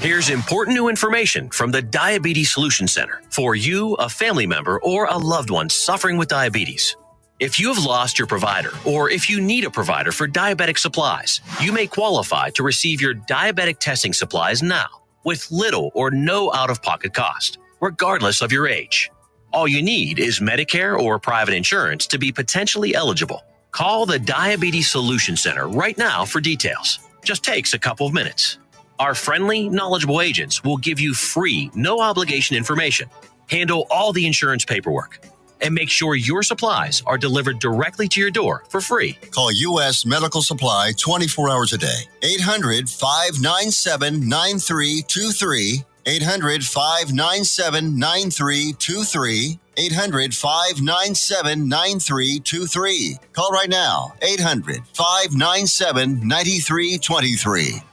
Here's important new information from the Diabetes Solution Center for you, a family member, or a loved one suffering with diabetes. If you have lost your provider, or if you need a provider for diabetic supplies, you may qualify to receive your diabetic testing supplies now with little or no out-of-pocket cost, regardless of your age. All you need is Medicare or private insurance to be potentially eligible. Call the Diabetes Solution Center right now for details. Just takes a couple of minutes. Our friendly, knowledgeable agents will give you free, no-obligation information, handle all the insurance paperwork, and make sure your supplies are delivered directly to your door for free. Call U.S. Medical Supply 24 hours a day. 800-597-9323. 800-597-9323. 800-597-9323. Call right now. 800-597-9323.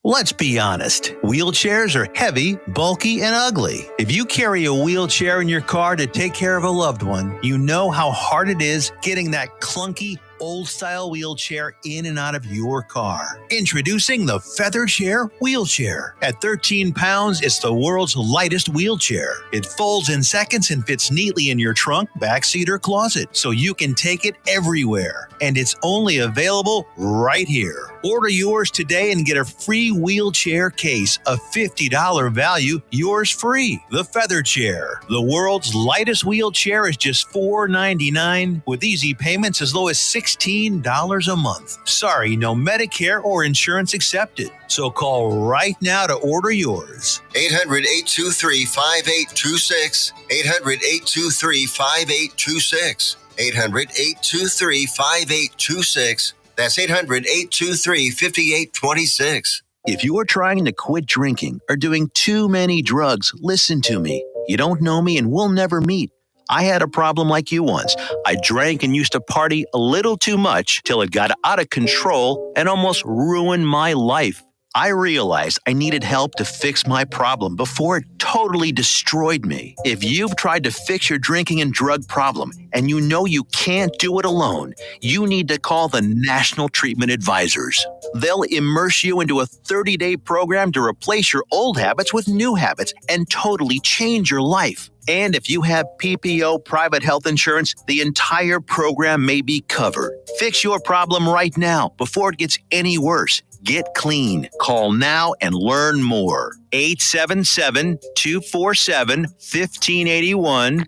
Let's be honest. Wheelchairs are heavy, bulky, and ugly. If you carry a wheelchair in your car to take care of a loved one, you know how hard it is getting that clunky, old-style wheelchair in and out of your car. Introducing the Feather Chair Wheelchair. At 13 pounds, it's the world's lightest wheelchair. It folds in seconds and fits neatly in your trunk, backseat, or closet, so you can take it everywhere. And it's only available right here. Order yours today and get a free wheelchair case, a $50 value, yours free. The Feather Chair. The world's lightest wheelchair is just $4.99 with easy payments as low as $16 a month. Sorry, no Medicare or insurance accepted. So call right now to order yours. 800-823-5826. 800-823-5826. 800-823-5826. That's 800-823-5826. If you are trying to quit drinking or doing too many drugs, listen to me. You don't know me and we'll never meet. I had a problem like you once. I drank and used to party a little too much till it got out of control and almost ruined my life. I realized I needed help to fix my problem before it totally destroyed me. If you've tried to fix your drinking and drug problem and you know you can't do it alone, you need to call the National Treatment Advisors. They'll immerse you into a 30-day program to replace your old habits with new habits and totally change your life. And if you have PPO private health insurance, the entire program may be covered. Fix your problem right now before it gets any worse. Get clean. Call now and learn more. 877-247-1581.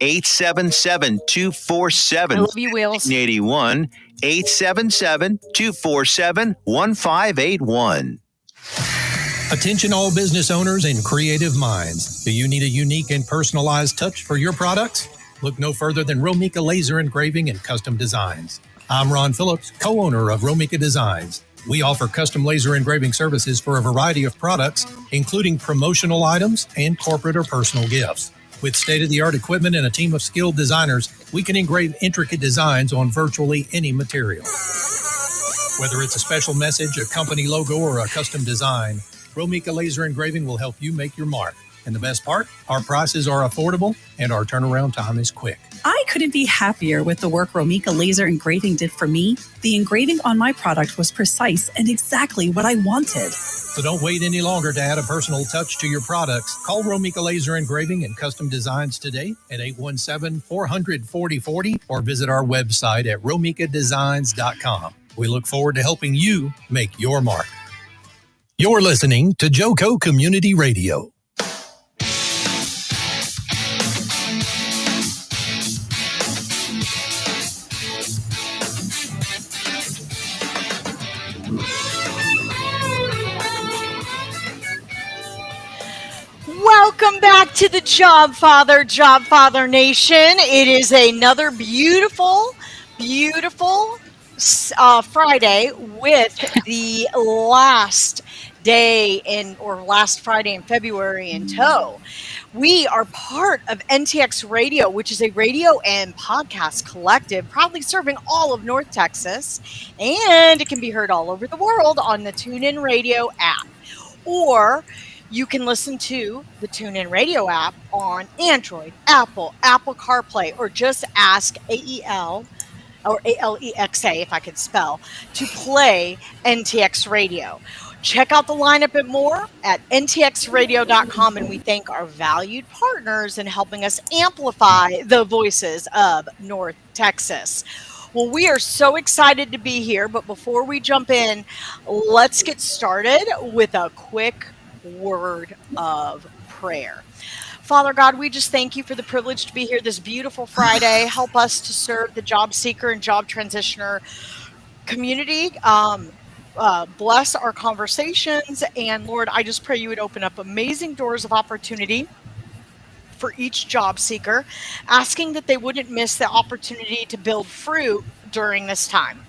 877-247-1581. 877-247-1581. Attention all business owners and creative minds. Do you need a unique and personalized touch for your products? Look no further than Romika Laser Engraving and Custom Designs. I'm Ron Phillips, co-owner of Romika Designs. We offer custom laser engraving services for a variety of products, including promotional items and corporate or personal gifts. With state-of-the-art equipment and a team of skilled designers, we can engrave intricate designs on virtually any material. Whether it's a special message, a company logo, or a custom design, Romika Laser Engraving will help you make your mark. And the best part, our prices are affordable and our turnaround time is quick. I couldn't be happier with the work Romika Laser Engraving did for me. The engraving on my product was precise and exactly what I wanted. So don't wait any longer to add a personal touch to your products. Call Romika Laser Engraving and Custom Designs today at 817-400-4040 or visit our website at romikadesigns.com. We look forward to helping you make your mark. You're listening to JoCo Community Radio. Welcome back to the Jobfather Nation. It is another beautiful Friday with the last Friday in February in tow. We are part of NTX Radio, which is a radio and podcast collective proudly serving all of North Texas, and it can be heard all over the world on the TuneIn Radio app. Or you can listen to the TuneIn Radio app on Android, Apple CarPlay, or just ask AEL or ALEXA, if I could spell, to play NTX Radio. Check out the lineup and more at ntxradio.com. And we thank our valued partners in helping us amplify the voices of North Texas. Well, we are so excited to be here. But before we jump in, let's get started with a quick word of prayer. Father God, we just thank you for the privilege to be here this beautiful Friday. Help us to serve the job seeker and job transitioner community. Bless our conversations. And Lord, I just pray you would open up amazing doors of opportunity for each job seeker, asking that they wouldn't miss the opportunity to build fruit during this time.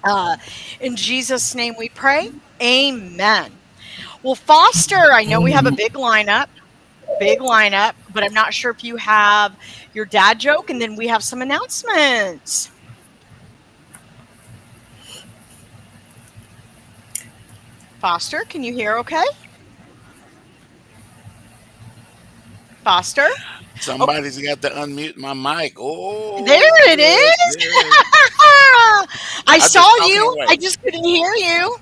Uh, in Jesus' name we pray. Amen. Well, Foster, I know we have a big lineup, but I'm not sure if you have your dad joke, and then we have some announcements. Foster, can you hear okay? Foster? Oh, Somebody's got to unmute my mic. Oh, there it good, is. good. I I'm saw just talking you. I away. just couldn't hear you.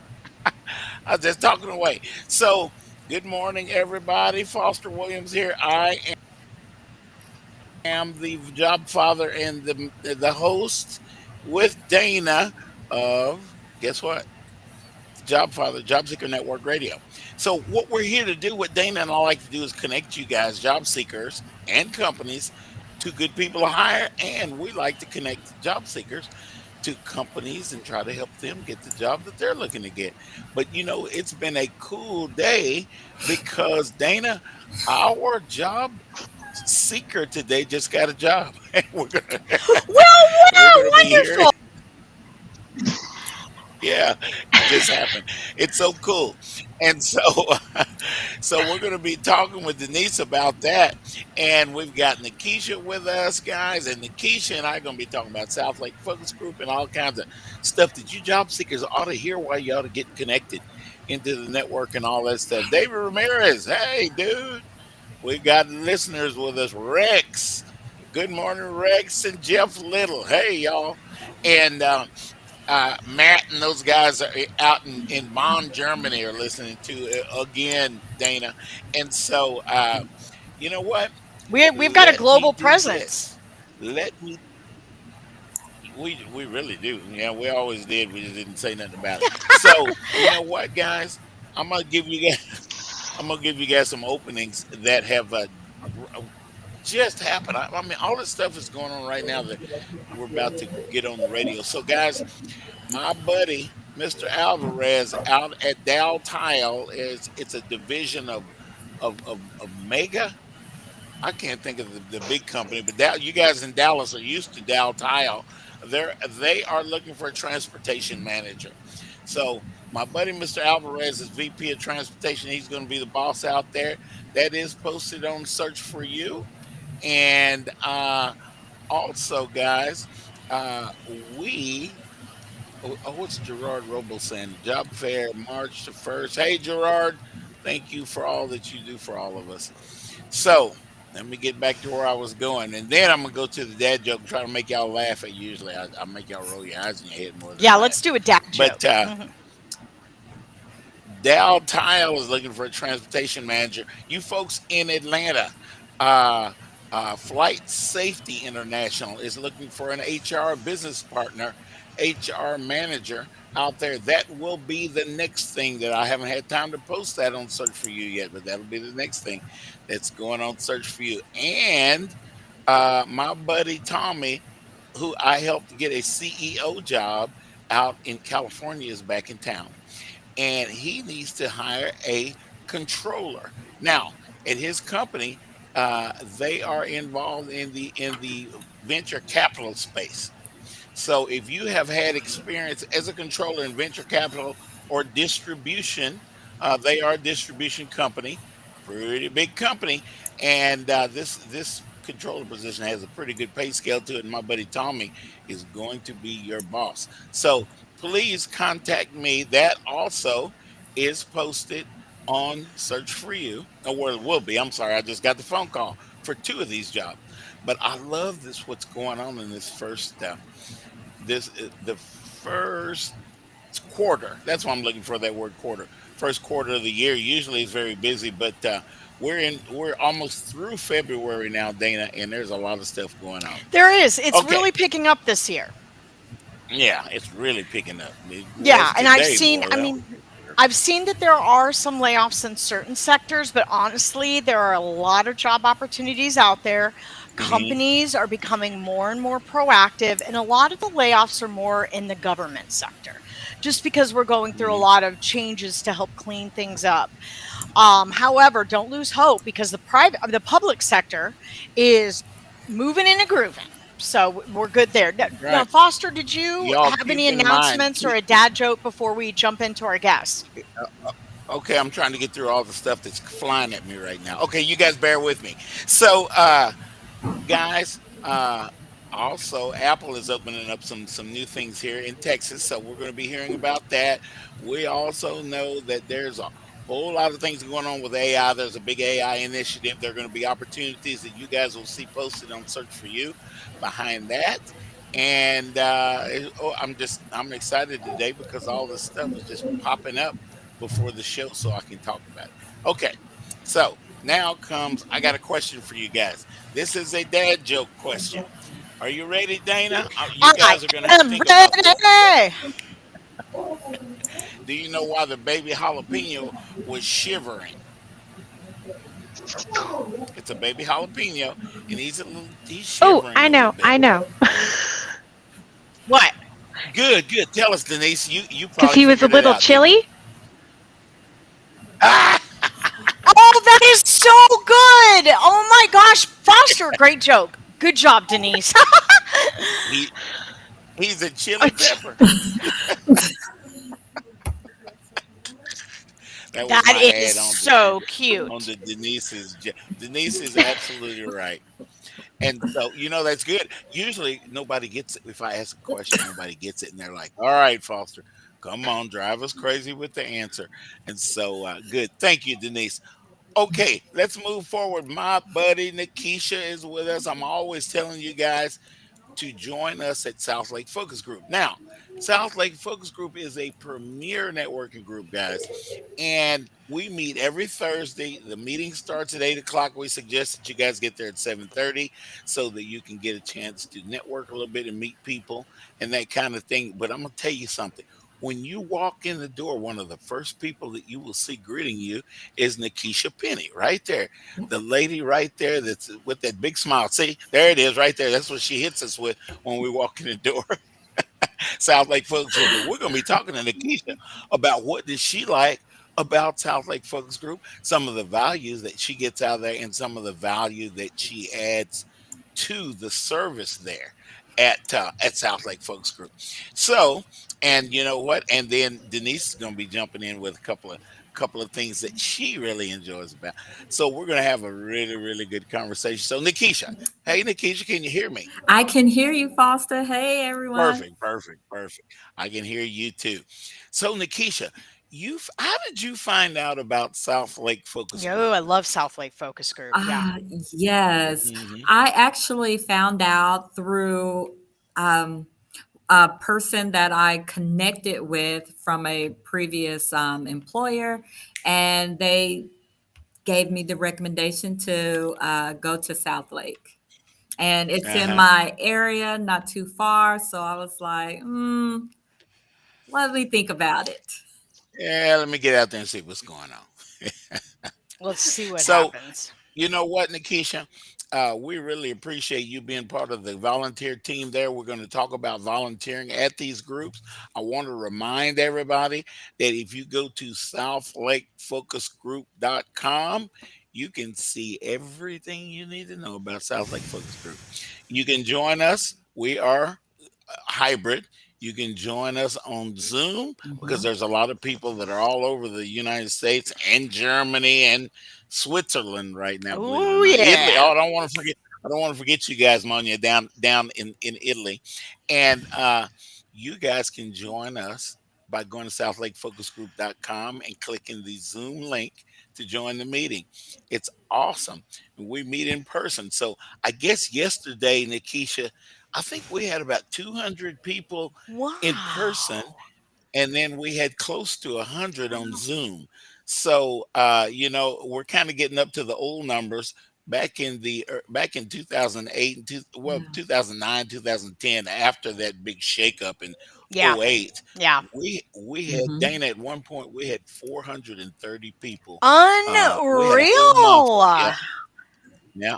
I'm just talking away. So, good morning, everybody. Foster Williams here. I am the job father and the host with Dana of, guess what? Job Father, Job Seeker Network Radio. So, what we're here to do, what Dana and I like to do, is connect you guys, job seekers and companies, to good people to hire. And we like to connect job seekers to companies and try to help them get the job that they're looking to get. But it's been a cool day because Dana, our job seeker today just got a job. And Well, we're gonna be here. wonderful. Yeah, it just happened. It's so cool. And so so we're going to be talking with Denise about that. And we've got Nekesha with us, guys. And Nekesha and I are going to be talking about Southlake Focus Group and all kinds of stuff that you job seekers ought to hear while you ought to get connected into the network and all that stuff. David Ramirez, hey, dude. We got listeners with us. Rex. Good morning, Rex and Jeff Little. Hey, y'all. And Matt and those guys are out in Bonn, Germany, are listening to again, Dana. And so, you know what? We've got a Let me global do presence. this. Let me. We really do. Yeah, we always did. We just didn't say nothing about it. So, you know what, guys? I'm gonna give you guys. I'm gonna give you guys some openings that have just happened. I mean, all this stuff is going on right now that we're about to get on the radio. So, guys, my buddy, Mr. Alvarez, out at Dow Tile, it's a division of Mega. I can't think of the big company, but Dow, you guys in Dallas are used to Dow Tile. They are looking for a transportation manager. So my buddy, Mr. Alvarez, is VP of Transportation. He's going to be the boss out there. That is posted on Search for You. And also, guys, we what's Gerard Robles saying? Job fair, March the 1st. Hey, Gerard, thank you for all that you do for all of us. So let me get back to where I was going. And then I'm going to go to the dad joke and try to make y'all laugh. Usually I make y'all roll your eyes in your head more than Yeah, laugh. let's do a dad joke. But Dow Tile is looking for a transportation manager. You folks in Atlanta, uh, Flight Safety International is looking for an HR business partner, HR manager out there. That will be the next thing that I haven't had time to post that on Search for You yet, but that'll be the next thing that's going on Search for You. And my buddy Tommy, who I helped get a CEO job out in California, is back in town and he needs to hire a controller. Now, at his company, they are involved in the venture capital space. So if you have had experience as a controller in venture capital or distribution, they are a distribution company, pretty big company, and this controller position has a pretty good pay scale to it. And my buddy Tommy is going to be your boss. So please contact me. That also is posted on Search for You, or where it will be. I'm sorry, I just got the phone call for two of these jobs. But I love this. What's going on in this first? The first quarter. That's why I'm looking for that word quarter. First quarter of the year usually is very busy, but we're almost through February now, Dana, and there's a lot of stuff going on. There is. It's Okay, really picking up this year. yeah, it's really picking up. It was Yeah, and I've today, seen, boy. I That mean, was for sure. I've seen that there are some layoffs in certain sectors, but honestly, there are a lot of job opportunities out there. Hmm. Companies are becoming more and more proactive, and a lot of the layoffs are more in the government sector, just because we're going through a Hmm. lot of changes to help clean things up. However, don't lose hope because the public sector is moving and a grooving. So we're good there. Now, Right. Foster, did you Y'all have keep any in mind. announcements or a dad joke before we jump into our guest? Okay, I'm trying to get through all the stuff that's flying at me right now. Okay, you guys bear with me. So, guys, also Apple is opening up some new things here in Texas, so we're going to be hearing about that. We also know that there's a whole lot of things going on with AI. There's a big AI initiative. There are going to be opportunities that you guys will see posted on Search for You behind that. And I'm excited today because all this stuff is just popping up before the show, so I can talk about it. Okay, so now comes I got a question for you guys. This is a dad joke question. Are you ready, Dana? You I guys are going to have to am think about this. ready. Do you know why the baby jalapeno was shivering? It's a baby jalapeno, and he's Oh, shivering I a little know, bit. I know. What? Good, good. Tell us, Denise. You Because probably he was a figured it little out, didn't you? chilly. Ah, Oh, that is so good. Oh my gosh, Foster, great joke. Good job, Denise. he he's a Oh, chili pepper. That was That my is ad so cute. on the Denise is absolutely right. And so, that's good. Usually nobody gets it. If I ask a question, nobody gets it. And they're like, all right, Foster, come on, drive us crazy with the answer. And so, good. Thank you, Denise. Okay, let's move forward. My buddy Nekesha is with us. I'm always telling you guys to join us at Southlake Focus Group. Now, Southlake Focus Group is a premier networking group, guys, and we meet every Thursday. The meeting starts at 8 o'clock. We suggest that you guys get there at 7:30 so that you can get a chance to network a little bit and meet people and that kind of thing. But I'm gonna tell you something. When you walk in the door, one of the first people that you will see greeting you is Nekesha Penny, right there, the lady right there that's with that big smile. See, there it is right there. That's what she hits us with when we walk in the door. South Lake Focus Group. And we're going to be talking to Nekesha about what does she like about South Lake Focus Group, some of the values that she gets out of there, and some of the value that she adds to the service there at South Lake Focus Group. So, and you know what? And then Denise is going to be jumping in with a couple of things that she really enjoys about. So we're going to have a really, really good conversation. So Nikisha, hey Nikisha, can you hear me? I can hear you, Foster. Hey, everyone. Perfect, perfect, perfect. I can hear you too. So Nikisha, how did you find out about South Lake Focus Yo, Group? I love Southlake Focus Group. Yeah. Ah, yes. Hmm. I actually found out through um, a person that I connected with from a previous employer, and they gave me the recommendation to go to South Lake. And it's in Uh-huh. my area, not too far. So I was like, let me think about it. Yeah, let me get out there and see what's going on. Let's see what So happens. you know what, Nikisha? We really appreciate you being part of the volunteer team there. We're going to talk about volunteering at these groups. I want to remind everybody that if you go to southlakefocusgroup.com, you can see everything you need to know about South Lake Focus Group. You can join us. We are hybrid. You can join us on Zoom because Mhm. there's a lot of people that are all over the United States and Germany and Switzerland right now. Believe it or Oh, not, Italy. yeah. Oh, I don't want to forget. I don't want to forget you guys, Monia, down in Italy, and you guys can join us by going to southlakefocusgroup.com and clicking the Zoom link to join the meeting. It's awesome. We meet in person. So I guess yesterday, Nikisha, I think we had about 200 people in person, Wow. and then we had close to 100 on Zoom. So we're kind of getting up to the old numbers. Back in 2008 and 2009, 2010, after that big shakeup in Yeah. '08, Yeah. we had Mhm. Dana, at one point we had 430 people. We had a whole month. Unreal. Yeah, yeah.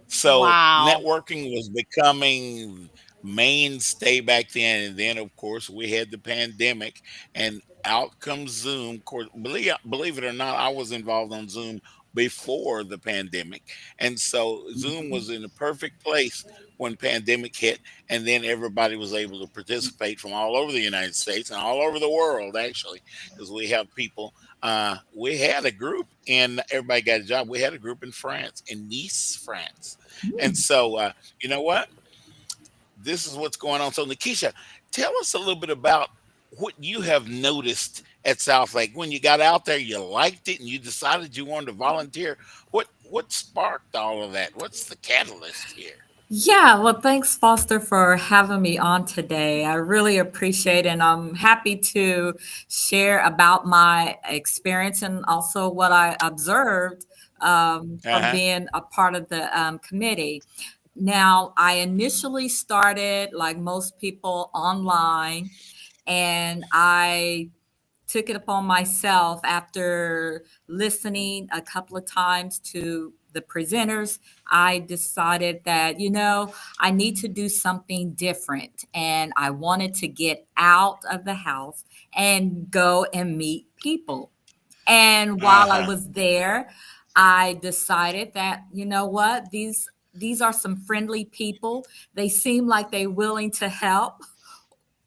So Wow. networking was becoming mainstay back then, and then of course we had the pandemic, and out comes Zoom. Of course, believe it or not, I was involved on Zoom before the pandemic, and so Zoom Mhm. was in the perfect place when pandemic hit, and then everybody was able to participate from all over the United States and all over the world, actually, because we have people. We had a group, and everybody got a job. We had a group in France, in Nice, France, and Mm. so, you know what? This is what's going on. So, Nekesha, tell us a little bit about what you have noticed at Southlake. When you got out there, you liked it, and you decided you wanted to volunteer. What sparked all of that? What's the catalyst here? Yeah, well, thanks, Foster, for having me on today. I really appreciate it, and I'm happy to share about my experience and also what I observed Uh from huh. being a part of the committee. Now, I initially started, like most people, online, and I took it upon myself after listening a couple of times to the presenters. I decided that, I need to do something different. And I wanted to get out of the house and go and meet people. And Uh while I huh. was there, I decided that, you know what, these are some friendly people. They seem like they're willing to help.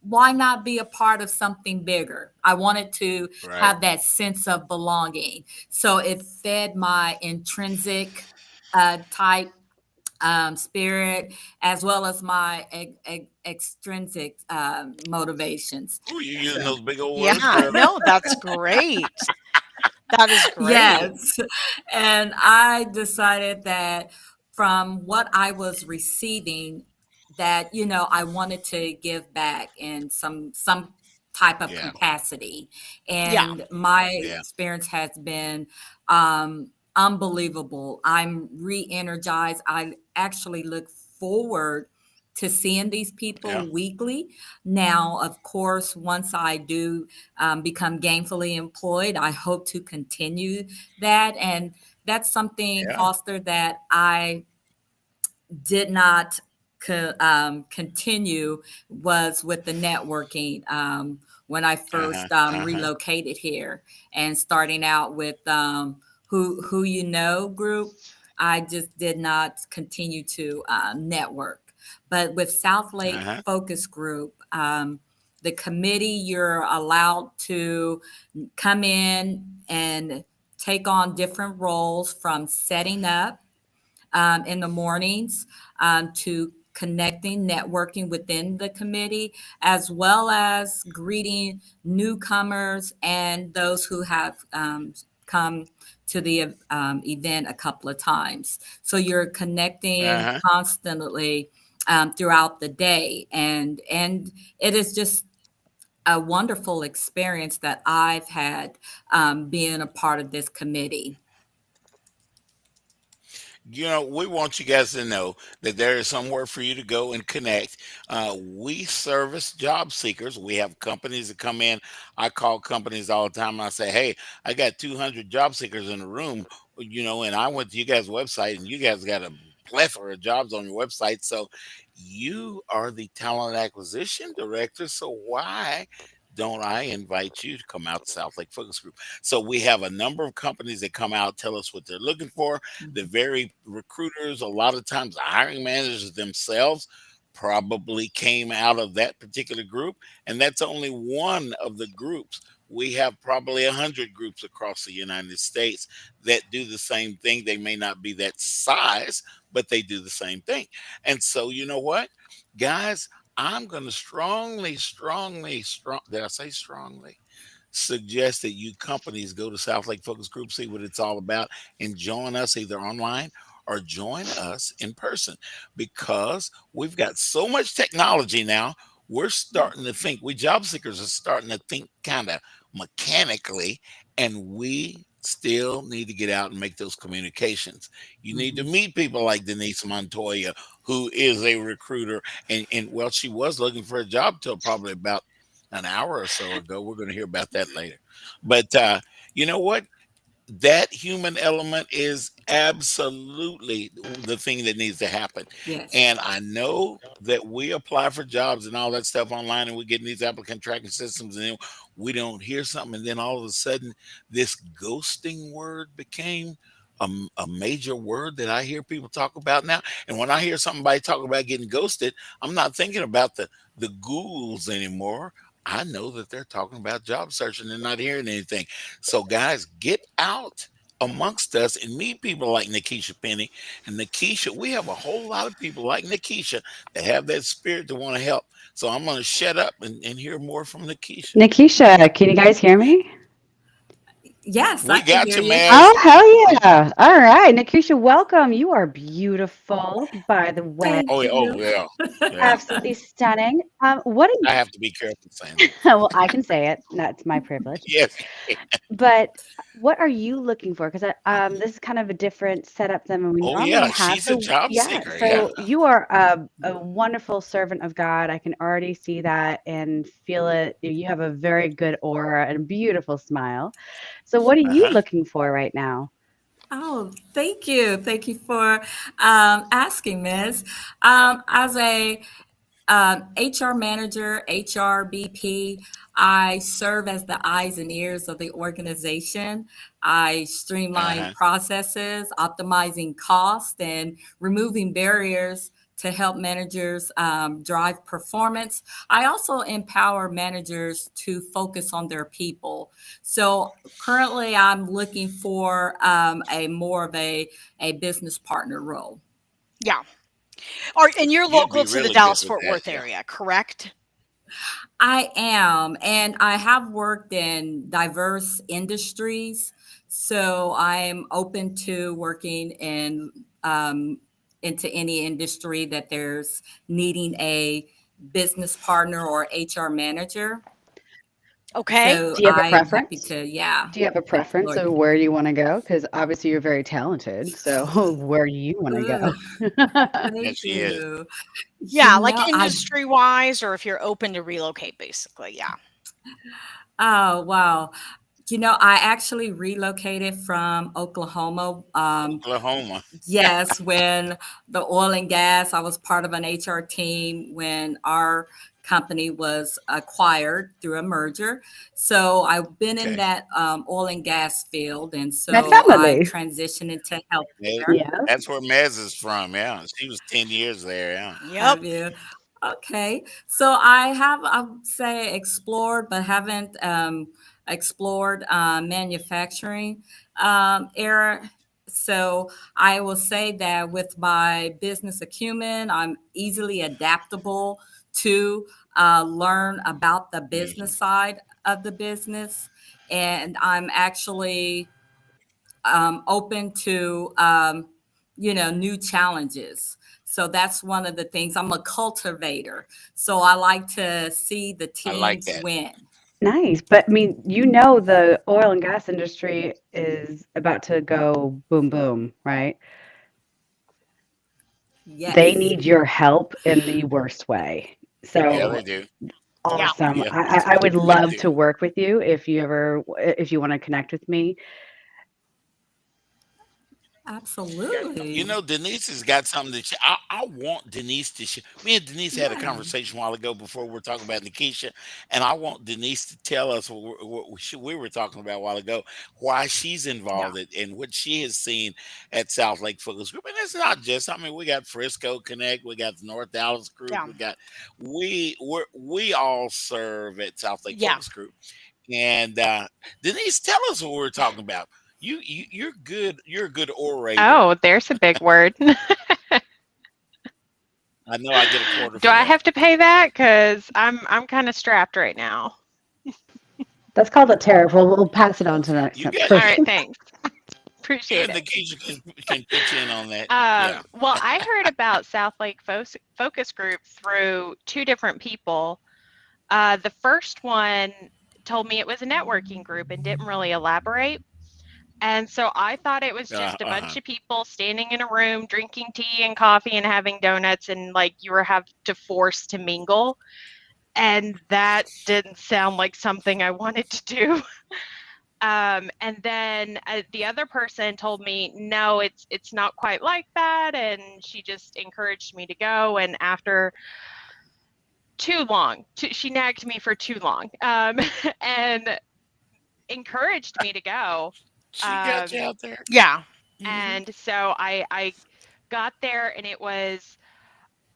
Why not be a part of something bigger? I wanted to Right. have that sense of belonging. So it fed my intrinsic type spirit as well as my extrinsic motivations. Ooh, you're using So, those big old words, Yeah. girl. No, that's great. That is great. yes. And I decided that from what I was receiving, that, I wanted to give back in some type of Yeah. capacity. Yeah. And my Yeah. experience has been unbelievable. I'm re-energized. I actually look forward to seeing these Yeah. people weekly. Now, of course, once I do become gainfully employed, I hope to continue that. And that's something, Yeah. Foster, that I did not continue was with the networking when I Uh huh. first Uh huh. relocated here and starting out with who you know group. I just did not continue to network. But with Uh Southlake huh. Focus Group, the committee, you're allowed to come in and take on different roles from setting up in the mornings to connecting, networking within the committee, as well as greeting newcomers and those who have come to the event a couple of times. So you're Uh connecting huh. constantly throughout the day, and it is just a wonderful experience that I've had being a part of this committee. We want you guys to know that there is somewhere for you to go and connect. We service job seekers. We have companies that come in. I call companies all the time. And I say, hey, I got 200 job seekers in the room, and I went to you guys' website, and you guys got a plethora of jobs on your website. So you are the talent acquisition director. So why don't I invite you to come out to South Lake Focus Group? So we have a number of companies that come out, tell us what they're looking for. The very recruiters, a lot of times the hiring managers themselves probably came out of that particular group, and that's only one of the groups. We have probably 100 groups across the United States that do the same thing. They may not be that size, but they do the same thing. And so, you know what, guys, I'm going to did I say strongly? Suggest that you companies go to South Lake Focus Group, see what it's all about, and join us either online or join us in person, because we've got so much technology now. we're starting to think, we job seekers are starting to think kind of mechanically, and we still need to get out and make those communications. You need to Mhm. meet people like Denise Montoya, who is a recruiter, and well, she was looking for a job till probably about an hour or so ago. We're going to hear about that later. But you know what? That human element is absolutely the thing that needs to happen. Yes. And I know that we apply for jobs and all that stuff online, and we get in these applicant tracking systems, and then we don't hear something, and then all of a sudden this ghosting word became a major word that I hear people talk about now. And when I hear somebody talk about getting ghosted, I'm not thinking about the ghouls anymore. I know that they're talking about job searching and not hearing anything. So, guys, get out amongst us and meet people like Nekesha Penny. And Nekesha, we have a whole lot of people like Nekesha that have that spirit to want to help. So I'm going to shut up and hear more from Nekesha. Nekesha, can you guys hear me? Yes, I We can got hear you, you. Maz. Oh, hell yeah. All right. Nekesha, welcome. You are beautiful, by the way. Thank Oh, yeah. Oh, you. yeah. Yeah. Absolutely stunning. What are I have to be careful saying you, that. well, I can say it. That's my privilege. Yes. But what are you looking for? Because this is kind of a different setup than we Oh, normally yeah. have. She's a So, job yeah. seeker. Yeah. So you are a wonderful servant of God. I can already see that and feel it. You have a very good aura and a beautiful smile. So, what are you Uh-huh. looking for right now? Oh, thank you. Thank you for asking, Ms. As a HR manager, HR BP, I serve as the eyes and ears of the organization. I streamline Uh-huh. processes, optimizing cost, and removing barriers to help managers drive performance. I also empower managers to focus on their people. So currently, I'm looking for a more of a business partner role. Yeah. And you're You'd local be to the really good Dallas with Fort that. Worth Yeah. area, correct? I am, and I have worked in diverse industries, so I'm open to working in into any industry that there's needing a business partner or HR manager. Okay. So Do you have a I'm happy preference? to, yeah, Do you have a preference explore. of where you want to go? Because obviously you're very talented. So where do you want to Ooh, go? Yes, thank she is. you. Yeah, like I industry wise, or if you're open to relocate, basically. Yeah. oh wow. I actually relocated from Oklahoma. Oklahoma. Yes, when the oil and gas, I was part of an HR team when our company was acquired through a merger. So I've been in Okay. that oil and gas field, and My so I family. transitioned into Yeah, healthcare. Yeah. that's where Mez is from. Yeah. She was 10 years there. Yeah. Yep. Have you? Okay. So I have, I would say, explored, but haven't explored manufacturing era. So I will say that with my business acumen, I'm easily adaptable to learn about the Mhm. business side of the business. And I'm actually open to new challenges. So that's one of the things. I'm a cultivator, so I like to see the I like teams that. win. Nice. But I mean, the oil and gas industry is about to go boom, boom, right? They Yes, need your help in the worst way. Yeah, So they do. Yeah. awesome. Yeah, I would they love do. to work with you if you want to connect with me. You absolutely. know, Denise has got something that I want Denise to share. Me and Denise had a Yeah. conversation a while ago before we were talking about Nekesha, and I want Denise to tell us we were talking about a while ago, why she's Yeah. involved and what she has seen at Southlake Focus Group. And it's not just, I mean, we got Frisco Connect, we got the North Dallas Group, Yeah. we all serve at Southlake Yeah. Focus Group. And Denise, tell us what we're talking about. You're good. You're a good orator. Oh, there's a big word. I know I get a quarter Do for I that. have to pay that? Because I'm kind of strapped right now. That's called a tariff. We'll pass it on to the next You get All right, person. thanks. Appreciate it. Nekesha can pitch in on that. Yeah. Well, I heard about Southlake Focus Group through two different people. The first one told me it was a networking group and didn't really elaborate. And so I thought it was just a bunch of people standing in a room drinking tea and coffee and having donuts, and like you were have to force to mingle. And that didn't sound like something I wanted to do. And then the other person told me, no, it's not quite like that. And she just encouraged me to go. And after too long, she nagged me for too long, and encouraged me to go. She got you out there. Yeah. And so I got there, and it was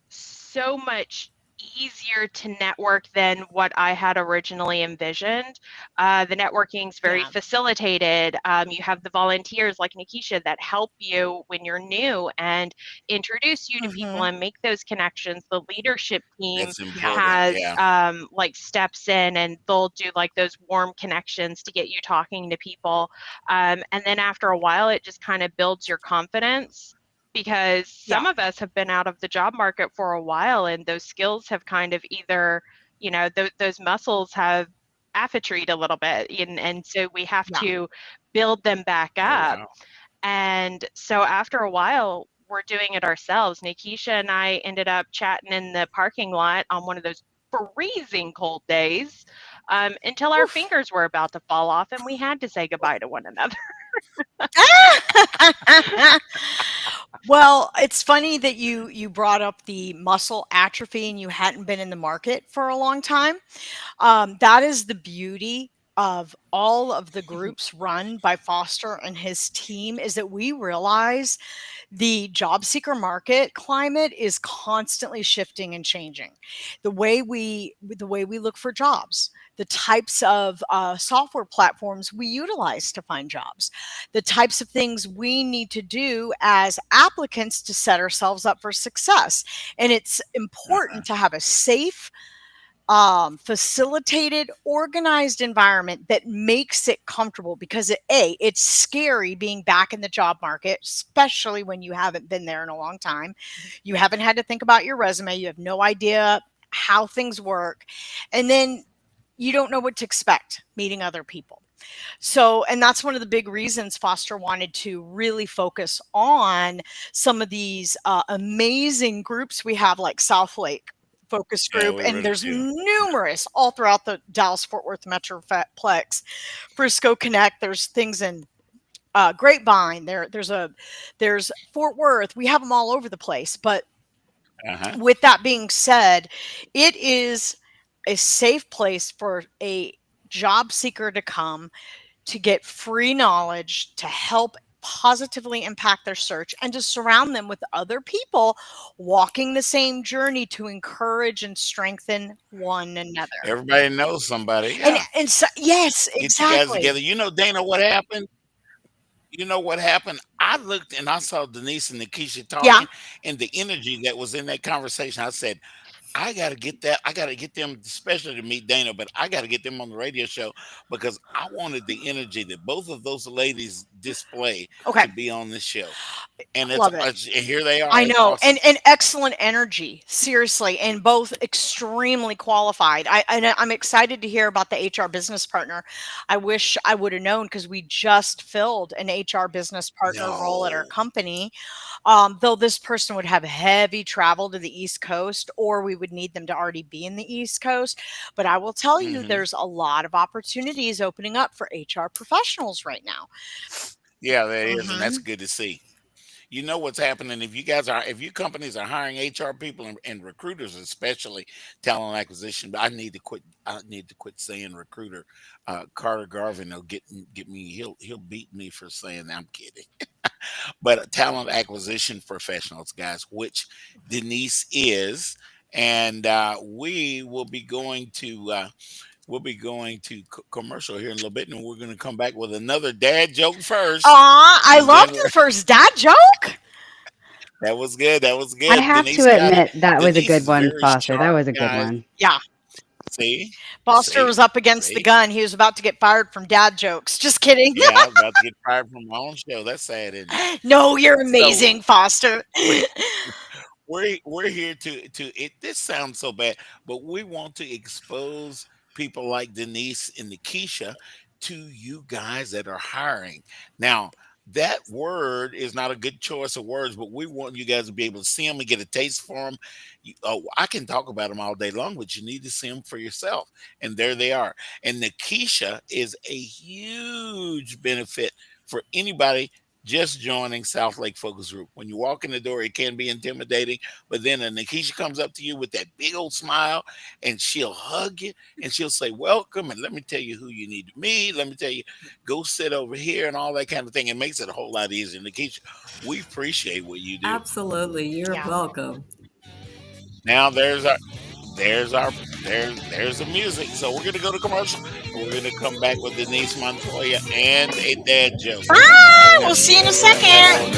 so much easier to network than what I had originally envisioned. The networking is very facilitated. You have the volunteers like Nekesha that help you when you're new and introduce you to people and make those connections. The leadership team has like steps in, and they'll do like those warm connections to get you talking to people. And then after a while, it just kind of builds your confidence, because some of us have been out of the job market for a while, and those skills have kind of either, you know, those muscles have atrophied a little bit, and so we have to build them back up. And so after a while, we're doing it ourselves. Nekesha and I ended up chatting in the parking lot on one of those freezing cold days, until our fingers were about to fall off, and we had to say goodbye to one another. Well, it's funny that you brought up the muscle atrophy and you hadn't been in the market for a long time. That is the beauty of all of the groups run by Foster and his team, is that we realize the job seeker market climate is constantly shifting and changing. The way we look for jobs, the types of software platforms we utilize to find jobs, the types of things we need to do as applicants to set ourselves up for success. And it's important to have a safe, facilitated, organized environment that makes it comfortable, because it's scary being back in the job market, especially when you haven't been there in a long time. You haven't had to think about your resume. You have no idea how things work. And then you don't know what to expect meeting other people. So, and that's one of the big reasons Foster wanted to really focus on some of these amazing groups we have, like Southlake Focus Group, and there's numerous all throughout the Dallas-Fort Worth Metroplex. Frisco Connect, there's things in Grapevine, there's Fort Worth. We have them all over the place. But with that being said, it is a safe place for a job seeker to come to get free knowledge, to help positively impact their search, and to surround them with other people walking the same journey to encourage and strengthen one another. Everybody knows somebody. And so, yes, Get exactly. you guys together. You know, Dana, what happened? You know what happened? I looked and I saw Denise and Nekesha talking, and the energy that was in that conversation. I said, I got to get that. I got to get them, especially to meet Dana, but I got to get them on the radio show, because I wanted the energy that both of those ladies display to be on this show. And it's here they are. I know. Awesome. And excellent energy, seriously, and both extremely qualified. I'm excited to hear about the HR business partner. I wish I would have known, because we just filled an HR business partner role at our company. Though this person would have heavy travel to the East Coast, or we would need them to already be in the East Coast. But I will tell you, there's a lot of opportunities opening up for HR professionals right now. Yeah, there is, and that's good to see. You know what's happening if you companies are hiring HR people and recruiters, especially talent acquisition. But I need to quit saying recruiter. Carter Garvin will get me. He'll beat me for saying that. I'm kidding. But talent acquisition professionals, guys, which Denise is, and we will be going to. We'll be going to commercial here in a little bit, and we're going to come back with another dad joke first. I loved the first dad joke. That was good. That was good. I have to admit that was a good one, Foster. That was a good one. Yeah. See? Foster was up against the See? gun. He was about to get fired from dad jokes. Just kidding. Yeah, I was about to get fired from my own show. That's sad, isn't it? No, you're So amazing, Foster. we're here to it. This sounds so bad, but we want to expose people like Denise and Nekesha to you guys that are hiring. Now, that word is not a good choice of words, but we want you guys to be able to see them and get a taste for them. Oh, I can talk about them all day long, but you need to see them for yourself. And there they are. And Nekesha is a huge benefit for anybody just joining Southlake Focus Group. When you walk in the door, it can be intimidating, but then Nekesha comes up to you with that big old smile and she'll hug you and she'll say, welcome. And let me tell you who you need to meet. Let me tell you, go sit over here and all that kind of thing. It makes it a whole lot easier. Nekesha, we appreciate what you do. Absolutely. You're Yeah. welcome. Now there's the music. So we're gonna go to commercial and we're gonna come back with Denise Montoya and a dad joke. Bye. We'll see you in a second.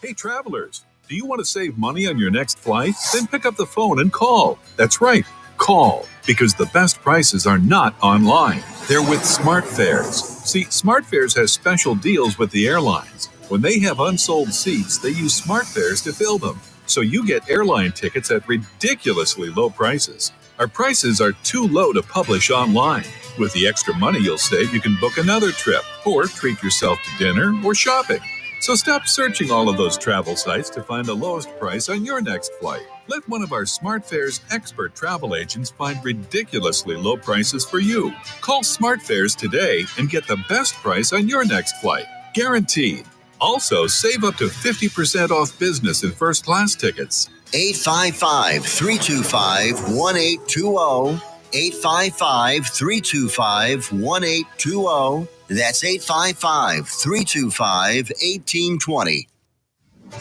Hey, travelers, do you want to save money on your next flight? Then pick up the phone and call. That's right, call, because the best prices are not online. They're with SmartFares. See, SmartFares has special deals with the airlines. When they have unsold seats, they use SmartFares to fill them. So you get airline tickets at ridiculously low prices. Our prices are too low to publish online. With the extra money you'll save, you can book another trip or treat yourself to dinner or shopping. So stop searching all of those travel sites to find the lowest price on your next flight. Let one of our SmartFares expert travel agents find ridiculously low prices for you. Call SmartFares today and get the best price on your next flight. Guaranteed. Also, save up to 50% off business and first class tickets. 855-325-1820. 855-325-1820. That's 855-325-1820.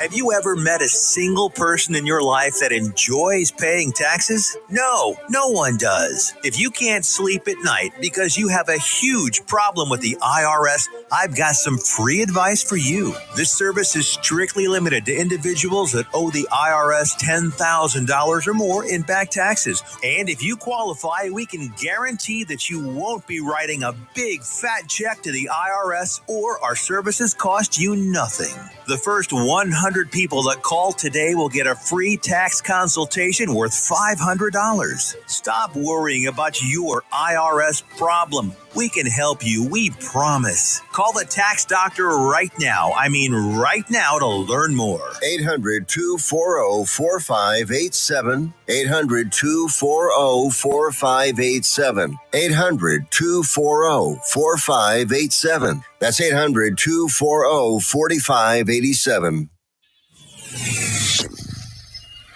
Have you ever met a single person in your life that enjoys paying taxes? No, no one does. If you can't sleep at night because you have a huge problem with the IRS, I've got some free advice for you. This service is strictly limited to individuals that owe the IRS $10,000 or more in back taxes. And if you qualify, we can guarantee that you won't be writing a big fat check to the IRS, or our services cost you nothing. The first 100 people that call today will get a free tax consultation worth $500. Stop worrying about your IRS problem. We can help you, we promise. Call the tax doctor right now. I mean right now, to learn more. 800-240-4587. 800-240-4587. 800-240-4587. That's 800-240-4587.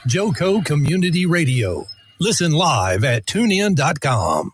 Joco Community Radio. Listen live at tunein.com.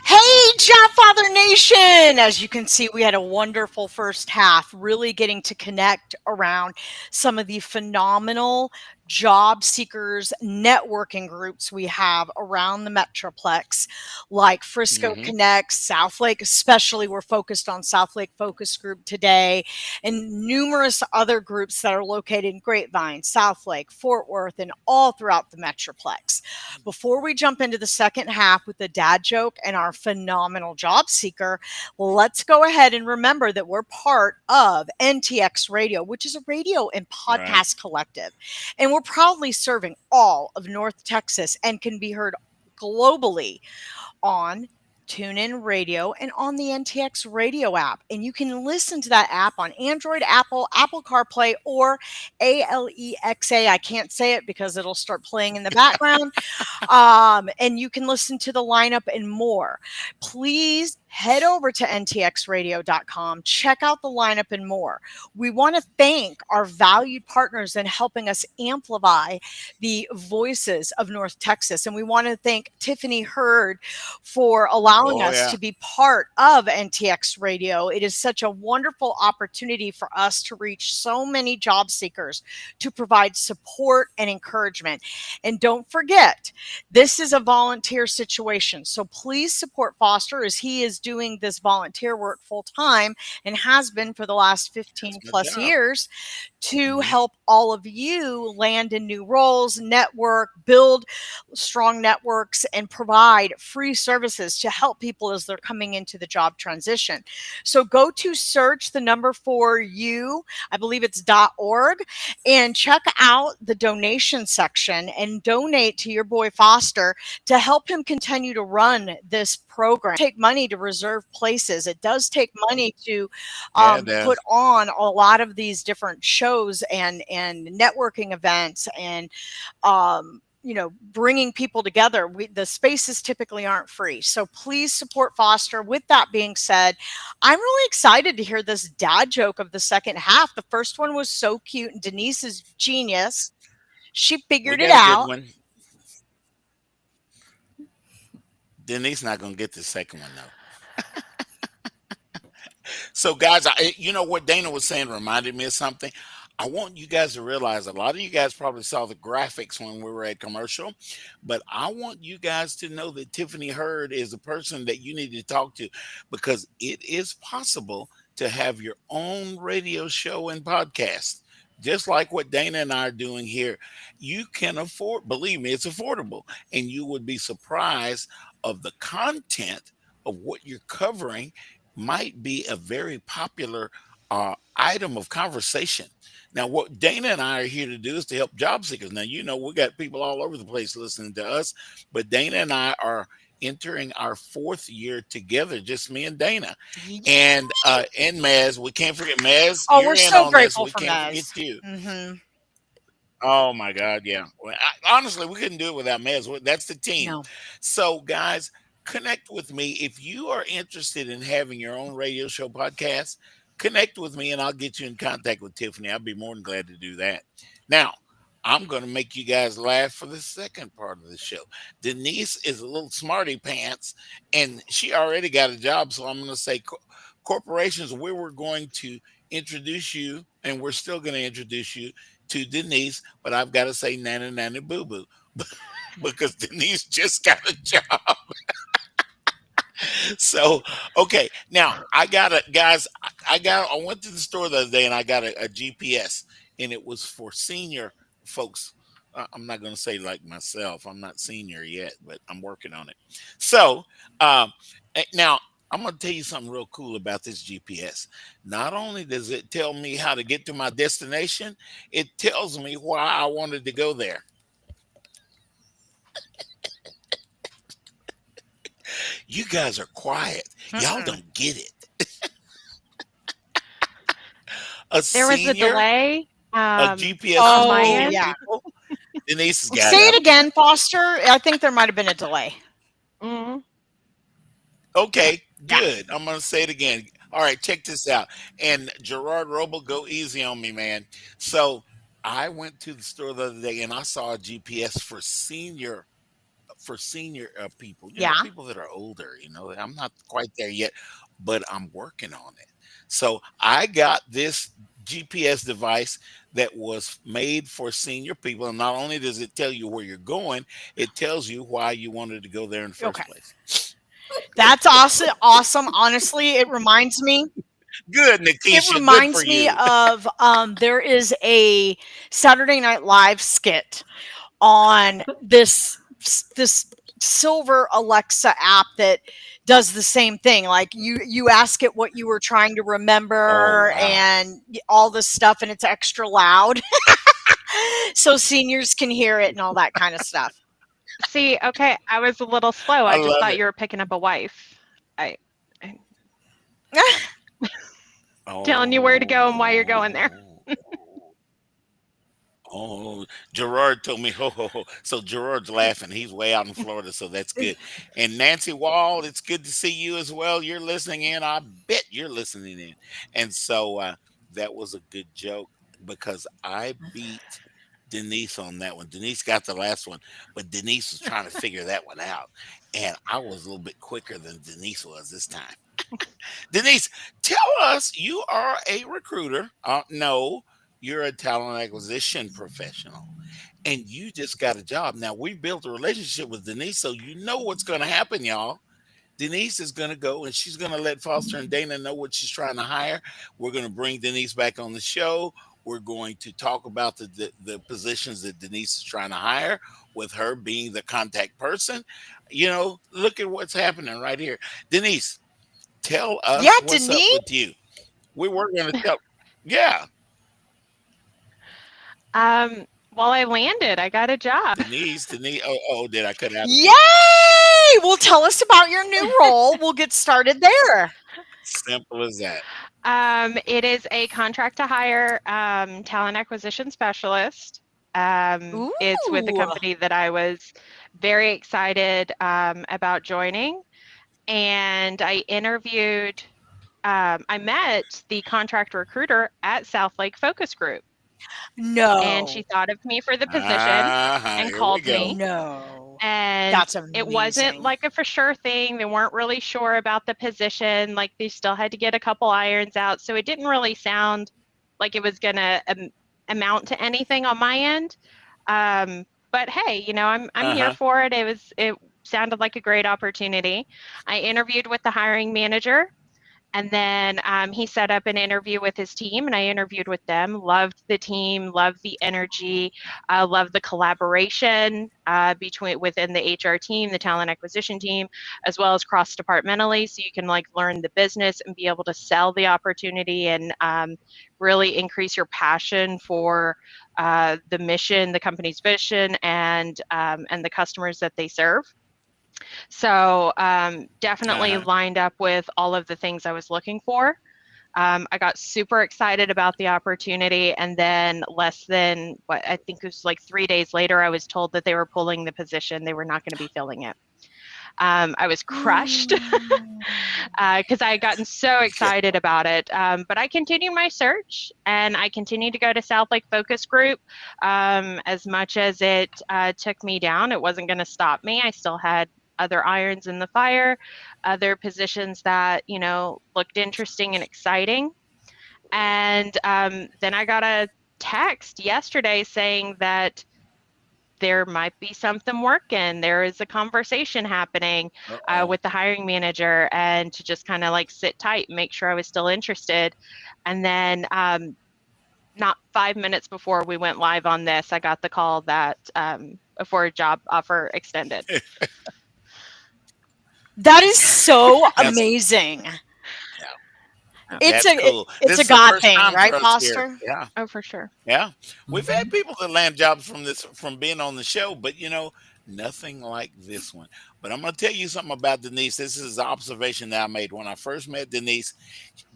Hey, Jobfather Nation! As you can see, we had a wonderful first half, really getting to connect around some of the phenomenal job seekers networking groups we have around the Metroplex, like Frisco Connects, Southlake, especially we're focused on Southlake Focus Group today, and numerous other groups that are located in Grapevine, Southlake, Fort Worth, and all throughout the Metroplex. Before we jump into the second half with the dad joke and our phenomenal job seeker, let's go ahead and remember that we're part of NTX Radio, which is a radio and podcast collective. And we're proudly serving all of North Texas and can be heard globally on TuneIn Radio and on the NTX Radio app. And you can listen to that app on Android, Apple CarPlay, or Alexa. I can't say it because it'll start playing in the background. And you can listen to the lineup and more. Please head over to ntxradio.com, check out the lineup and more. We want to thank our valued partners in helping us amplify the voices of North Texas. And we want to thank Tiffany Hurd for allowing allowing Oh us yeah. to be part of NTX Radio. It is such a wonderful opportunity for us to reach so many job seekers, to provide support and encouragement. And don't forget, this is a volunteer situation. So please support Foster as he is doing this volunteer work full time and has been for the last That's 15 my plus job. years to Hmm. help all of you land in new roles, network, build strong networks, and provide free services to help people as they're coming into the job transition. So go to search the number for you, I believe it's .org, and check out the donation section and donate to your boy Foster to help him continue to run this program. Take money to reserve places. It does take money to Yeah, it put does. on a lot of these different shows and networking events and bringing people together. The spaces typically aren't free, so please support Foster. With that being said, I'm really excited to hear this dad joke of the second half. The first one was so cute, and Denise is genius. She We figured it got a good out. one. Denise not gonna get the second one though. So, guys, you know what Dana was saying reminded me of something. I want you guys to realize a lot of you guys probably saw the graphics when we were at commercial, but I want you guys to know that Tiffany Hurd is a person that you need to talk to because it is possible to have your own radio show and podcast. Just like what Dana and I are doing here, you can afford, believe me, it's affordable. And you would be surprised of the content of what you're covering might be a very popular item of conversation. Now, what Dana and I are here to do is to help job seekers. Now, you know, we got people all over the place listening to us, but Dana and I are entering our fourth year together, just me and Dana. And Maz, we can't forget Maz, Oh, you're we're in so on this. grateful We for can't forget Mez. you. Mm-hmm. Oh my God, yeah. Well, honestly, we couldn't do it without Mez. That's the team. No. So, guys, connect with me if you are interested in having your own radio show podcast. Connect with me, and I'll get you in contact with Tiffany. I'll be more than glad to do that. Now, I'm going to make you guys laugh for the second part of the show. Denise is a little smarty pants, and she already got a job. So I'm going to say, corporations, we were going to introduce you, and we're still going to introduce you to Denise, but I've got to say Nana Nana Boo Boo because Denise just got a job. So okay, now I got a guys. I went to the store the other day and I got a GPS, and it was for senior folks. I'm not going to say like myself. I'm not senior yet, but I'm working on it. So now I'm going to tell you something real cool about this GPS. Not only does it tell me how to get to my destination, it tells me why I wanted to go there. You guys are quiet. Y'all Mm-mm. don't get it. A There was a senior, delay a on GPS is my for Oh, old end. yeah. people. Denise has got Say it. it again, Foster. I think there might have been a delay. Mhm. Okay, Yeah. good. I'm gonna say it again. All right, check this out. And Gerard Roble, go easy on me, man. So I went to the store the other day and I saw a GPS for senior people, you know, Yeah. people that are older, you know. I'm not quite there yet, but I'm working on it. So I got this GPS device that was made for senior people. And not only does it tell you where you're going, it tells you why you wanted to go there in the Okay. first place. That's awesome. Awesome. Honestly, Good, it Nekesha. Good for reminds me you. of there is a Saturday Night Live skit on this silver Alexa app that does the same thing. Like you ask it what you were trying to Oh remember wow. and all this stuff, and it's extra loud so seniors can hear it and all that kind of stuff. See, okay, I was a little slow. I I just love thought it. you were picking up a wife. I'm telling you where to go and why you're going there. Oh. Oh, Gerard told me, ho, ho, ho. So Gerard's laughing. He's way out in Florida, so that's good. And Nancy Wall, it's good to see you as well. You're listening in. I bet you're listening in. And so that was a good joke because I beat Denise on that one. Denise got the last one, but Denise was trying to figure that one out. and I was a little bit quicker than Denise was this time. Denise, tell us, you are a recruiter. No, you're a talent acquisition professional, and you just got a job. Now, we built a relationship with Denise, so you know what's going to happen, y'all. Denise is going to go and she's going to let Foster and Dana know what she's trying to hire. We're going to bring Denise back on the show. We're going to talk about the positions that Denise is trying to hire, with her being the contact person. Look at what's happening right here. Denise, tell Yeah, us what's up Denise. with you. We were going to tell. Yeah, Well, I landed. I got a job. Denise. Oh, did I cut out? Yay! Well, tell us about your new role. We'll get started there. Simple as that. It is a contract to hire talent acquisition specialist. It's with a Ooh. company that I was very excited about joining. And I interviewed, I met the contract recruiter at Southlake Focus Group. And she No. thought of me for the position and Here we called go. me. No. And That's it wasn't amazing. like a for sure thing. They weren't really sure about the position. Like they still had to get a couple irons out. So it didn't really sound like it was going to amount to anything on my end. But hey, I'm here for it. It sounded like a great opportunity. I interviewed with the hiring manager. And then he set up an interview with his team, and I interviewed with them. Loved the team, loved the energy, loved the collaboration within the HR team, the talent acquisition team, as well as cross-departmentally, so you can learn the business and be able to sell the opportunity and really increase your passion for the mission, the company's vision, and the customers that they serve. So definitely lined up with all of the things I was looking for. I got super excited about the opportunity, and then less than I think it was 3 days later, I was told that they were pulling the position. They were not going to be filling it. I was crushed because I had gotten so excited about it. But I continued my search, and I continued to go to Southlake Focus Group. As much as it took me down, it wasn't going to stop me. I still had other irons in the fire, other positions that, looked interesting and exciting. And then I got a text yesterday saying that there might be something working. There is a conversation happening with the hiring manager, and to just kind of sit tight and make sure I was still interested. And then not 5 minutes before we went live on this, I got the call that for a job offer extended. That is so amazing. Yeah. It's That's cool. It's This a is the God first thing, time right, for us Foster? here. Yeah. Oh, for sure. Yeah. We've had people that land jobs from being on the show, but nothing like this one. But I'm going to tell you something about Denise. This is an observation that I made when I first met Denise.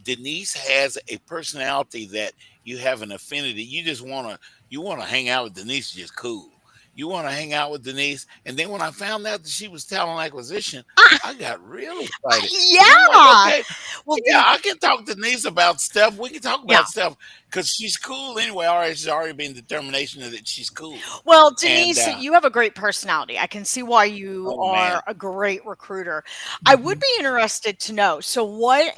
Denise has a personality that you have an affinity. You want to hang out with Denise, just cool. You want to hang out with Denise. And then when I found out that she was talent acquisition, I got real excited. Yeah. I'm like, okay, Well, yeah, I can talk to Denise about stuff. We can talk Yeah. about stuff because she's cool anyway. She's already been determination that she's cool. Well, Denise, And you have a great personality. I can see why you oh man, are a great recruiter. I would be interested to know. So, what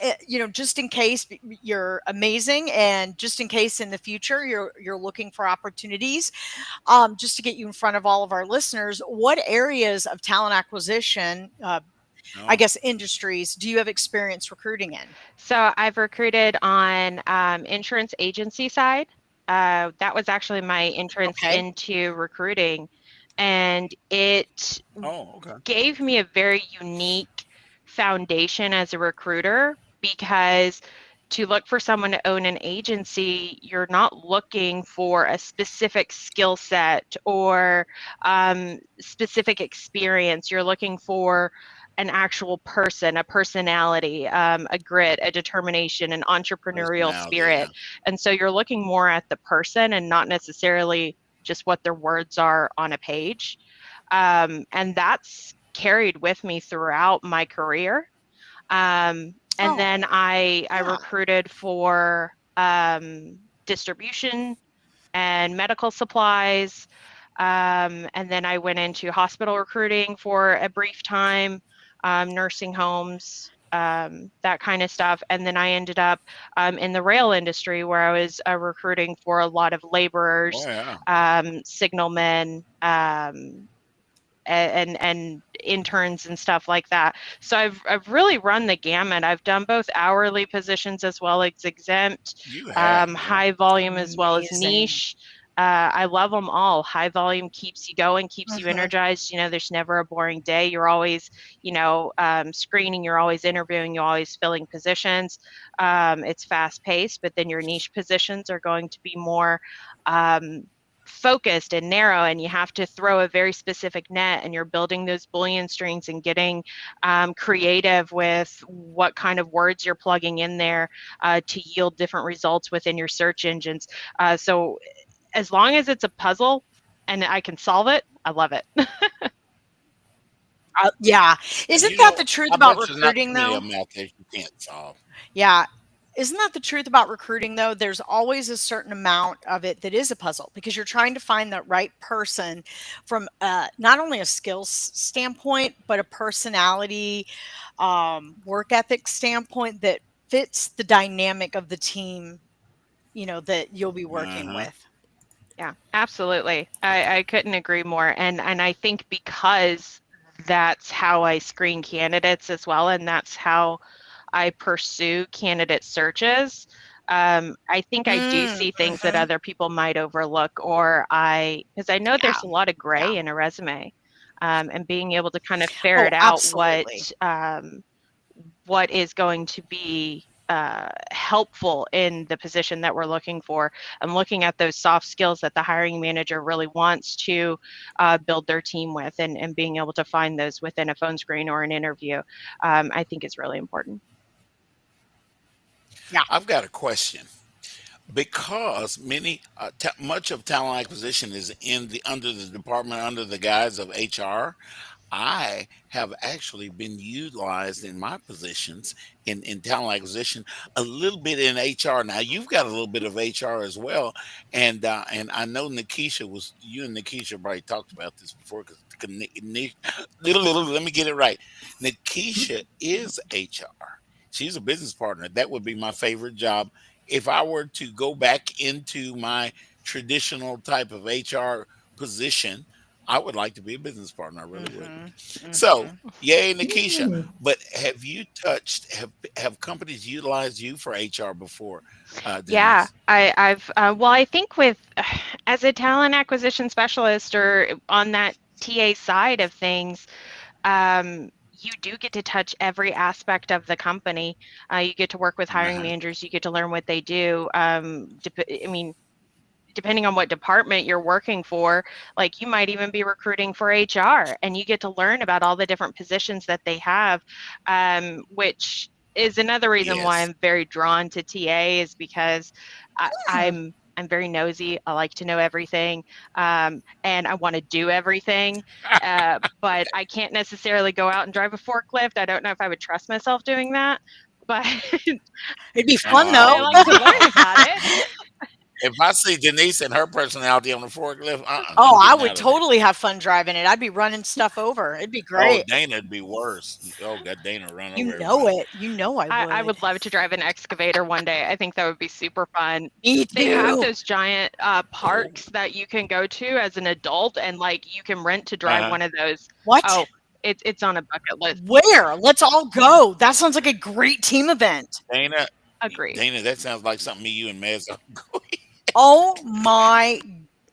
just in case you're amazing, and just in case in the future you're looking for opportunities, just to get you in front of all of our listeners, what areas of talent acquisition, I guess industries, do you have experience recruiting in? So I've recruited on insurance agency side. That was actually my entrance into recruiting, and it gave me a very unique foundation as a recruiter, because to look for someone to own an agency, you're not looking for a specific skill set or specific experience. You're looking for an actual person, a personality, a grit, a determination, an entrepreneurial spirit. And so you're looking more at the person and not necessarily just what their words are on a page. And that's carried with me throughout my career. And then I recruited for distribution and medical supplies, And then I went into hospital recruiting for a brief time, nursing homes, that kind of stuff. And then I ended up in the rail industry where I was recruiting for a lot of Oh laborers, yeah. signalmen, and interns and stuff like that. So I've really run the gamut. I've done both hourly positions as well as exempt, You have, yeah. high volume as well as Amazing. niche. I love them all. High volume keeps you going, keeps you Mhm. energized. There's never a boring day. You're always, screening. You're always interviewing. You're always filling positions. It's fast paced, but then your niche positions are going to be more focused and narrow, and you have to throw a very specific net, and you're building those Boolean strings and getting creative with what kind of words you're plugging in there to yield different results within your search engines. So as long as it's a puzzle and I can solve it, I love it. Yeah. And Isn't that the truth I about bet there's not recruiting, too many though? of them out there you can't solve. Yeah. Isn't that the truth about recruiting, though? There's always a certain amount of it that is a puzzle because you're trying to find the right person from not only a skills standpoint, but a personality, work ethic standpoint that fits the dynamic of the team, that you'll be working Uh-huh. with. Yeah, absolutely. I couldn't agree more. And I think because that's how I screen candidates as well, and that's how I pursue candidate searches. I think I do see things that Mhm. other people might overlook, because I know Yeah. there's a lot of Yeah. gray in a resume, and being able to kind of ferret Oh, out absolutely. what is going to be helpful in the position that we're looking for, and looking at those soft skills that the hiring manager really wants to build their team with, and being able to find those within a phone screen or an interview, I think is really important. Yeah. I've got a question. Because much of talent acquisition is under the department, under the guise of HR. I have actually been utilized in my positions in talent acquisition, a little bit in HR. Now you've got a little bit of HR as well, and I know Nekesha was you and Nekesha probably talked about this before because let me get it right. Nekesha is HR. She's a business partner. That would be my favorite job if I were to go back into my traditional type of HR position. I would like to be a business partner. I really would. Mhm. So, Mhm. yay, Nekesha. But have companies utilized you for HR before, Yeah, Denise? I think with as a talent acquisition specialist or on that TA side of things, you do get to touch every aspect of the company. You get to work with hiring Uh-huh. managers. You get to learn what they do. I mean, depending on what department you're working for, like you might even be recruiting for HR, and you get to learn about all the different positions that they have, which is another reason why Yes. I'm very drawn to TA, is because I'm very nosy. I like to know everything, and I want to do everything. But I can't necessarily go out and drive a forklift. I don't know if I would trust myself doing that, but It'd be fun, I though. like to learn about it. If I see Denise and her personality on the forklift, Oh, I'm I getting would out of there. totally have fun driving it. I'd be running stuff over. It'd be Oh, great. Dana would be worse. Oh, God, Dana run over You know everybody. it. You know I I would. would love to drive an excavator one day. I think that would be super fun. Me They have too. those giant Oh, parks that you can go to as an adult, and like you can rent to drive uh-huh. one of those. What? Oh, it's on a bucket list. Where? Let's all go. That sounds like a great team event. Dana, Agreed. Dana, that sounds like something me, you, and Mez are going. Oh my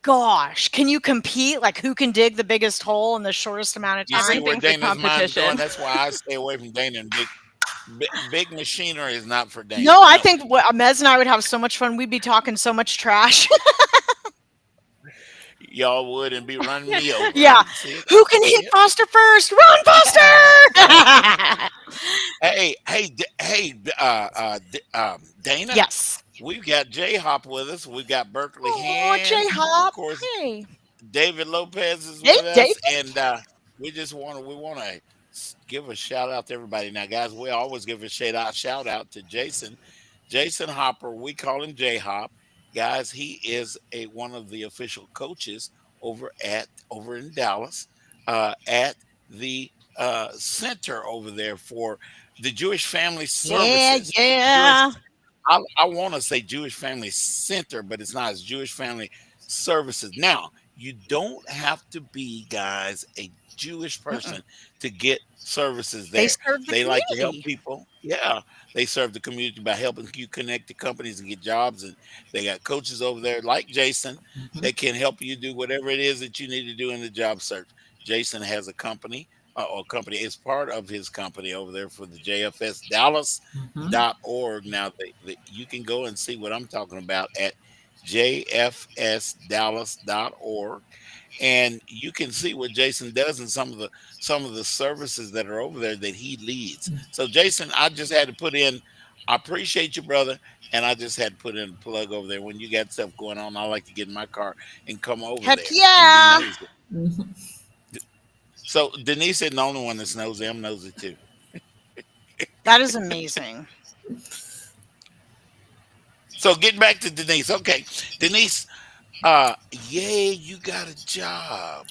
gosh. Can you compete? Like who can dig the biggest hole in the shortest amount of You see time? where Everything's a Dana's mind is going? competition. That's why I stay away from Dana. And big machinery is not for Dana. No, I No, think Mez and I would have so much fun. We'd be talking so much trash. y'all would and be running me over. I Yeah. can see it. I Who can can see hit it. Foster first? Run, Foster! Dana, Yes. we've got J Hop with us. We've got Berkeley Oh, Hand. J Of Hop. course, Hey. David Lopez is Hey, with David. us, and we want to give a shout out to everybody. Now, guys, we always give a shout out to Jason Hopper. We call him J Hop. Guys, he is one of the official coaches over in Dallas at the center over there for the Jewish Family Yeah, Services. Jewish, yeah. I want to say Jewish Family Center, but it's not. It's Jewish Family Services. Now, you don't have to be, guys, a Jewish Mm-mm. person to get services They there. serve the They like to help community. people. Yeah, they serve the community by helping you connect to companies and get jobs. And they got coaches over there like Jason Mhm. that can help you do whatever it is that you need to do in the job search. Jason has a company, or company is part of his company over there for the JFS Dallas Mhm. .org. Now you can go and see what I'm talking about at jfsdallas.org, and you can see what Jason does and some of the services that are over there that he leads. So Jason, I just had to put in, I appreciate you, brother, and I just had to put in a plug over there. When you got stuff going on, I like to get in my car and come over Heck there and be yeah. nosy. Mhm. So Denise isn't the only one that's nosy. I'm nosy too. That is amazing. So getting back to Denise. Okay. Denise, yay, you got a job.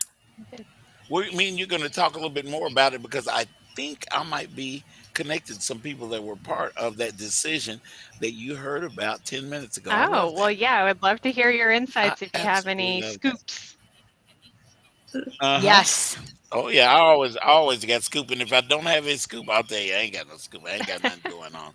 We mean you're going to talk a little bit more about it because I think I might be connected to some people that were part of that decision that you heard about 10 minutes ago. I Oh, love well, that. yeah, I would love to hear your I insights if you have absolutely any love that. scoops. Uh-huh. Yes. Oh yeah, I always got scoop, and if I don't have a scoop, I'll tell you I ain't got no scoop. I ain't got nothing going on.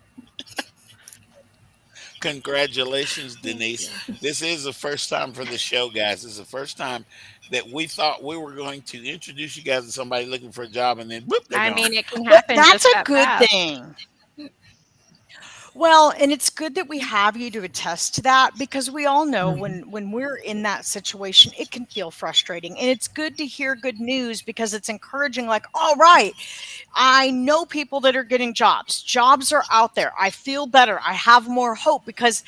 Congratulations, Denise. Yeah. This is the first time for the show, guys. This is the first time that we thought we were going to introduce you guys to somebody looking for a job, and then whoop, they're I gone. mean, it can But happen that's just a that good fast. thing. Well, and it's good that we have you to attest to that because we all know Mhm. when we're in that situation, it can feel frustrating. And it's good to hear good news because it's encouraging, like, all right, I know people that are getting jobs. Jobs are out there. I feel better. I have more hope because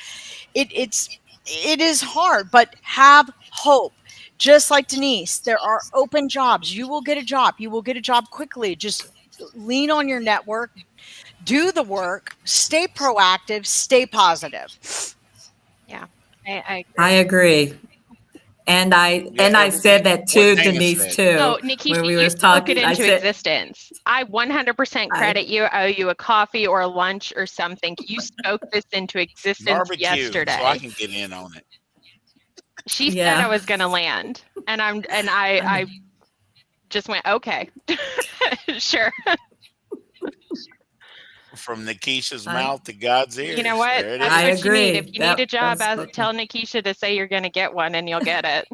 it is hard, but have hope. Just like Denise, there are open jobs. You will get a job. You will get a job quickly. Just lean on your network, do the work, stay proactive, stay positive. Yeah, I I agree. agree. And Yeah, I everything. said that What too, Dana Denise, said. too, Oh, when Nekesha, we you was spoke it talking. I into said existence. I 100% I credit you. I owe you a coffee or a lunch or something. You spoke this into existence Barbecue, so I yesterday. can get in on it. She said I yeah. was going to land, and I just went, okay, sure. From Nekesha's I mouth to God's You know ears. what? There it That's I what is. you need. If agree. you need a That job, was tell spoken. Nekesha to say you're going to get one, and you'll get it.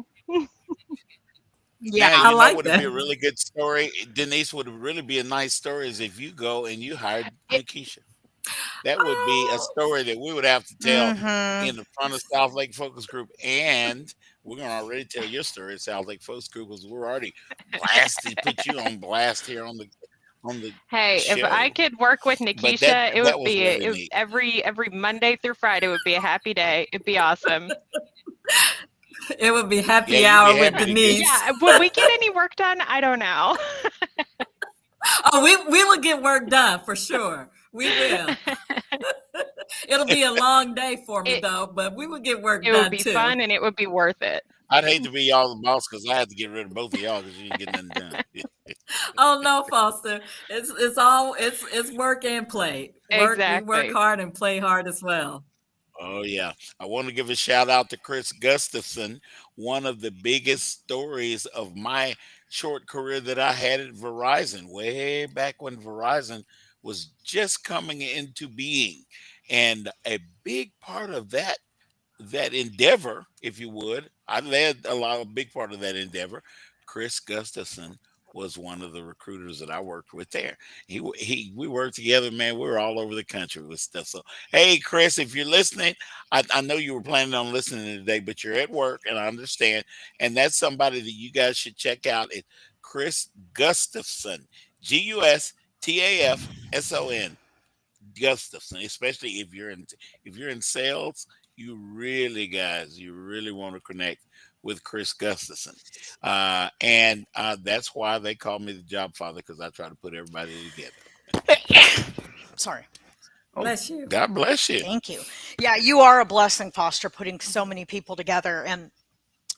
Yeah. Now, I you know like what would be a that. really good story? Denise, would really be a nice story is if you go and you hired It, Nekesha. That would be a Oh, story that we would have to tell Mm-hmm. in the front of Southlake Focus Group. And we're going to already tell your story at Southlake Focus Group because we're already blasted, put you on blast here on the hey, if I show. could work with But that Nekesha, it that would was be really neat. every Monday through Friday would be a happy day. It'd be awesome. it would be Yeah, happy you'd be hour with happy to get Denise. Yeah, would we get any work done? I don't know. Oh, we will get work done for sure. We will. It'll be a long day for me it though, but we will get work it would done be too. fun and it would be worth it. I'd hate to be y'all's boss because I had to get rid of both of y'all because you didn't get nothing done. Oh no, Foster. It's work and play. We work Exactly. hard and play hard as well. Oh yeah. I want to give a shout out to Chris Gustafson, one of the biggest stories of my short career that I had at Verizon, way back when Verizon was just coming into being. And a big part of that endeavor, if you would. I led a big part of that endeavor. Chris Gustafson was one of the recruiters that I worked with there. We worked together, man. We were all over the country with stuff. So, hey, Chris, if you're listening, I know you were planning on listening today, but you're at work, and I understand. And that's somebody that you guys should check out. It's Chris Gustafson, Gustafson. Gustafson, especially if you're in sales, you really want to connect with Chris Gustafson, and that's why they call me the Jobfather because I try to put everybody together. Sorry. Oh, Bless you. God bless you. Thank you. Yeah, you are a blessing, Foster, putting so many people together. And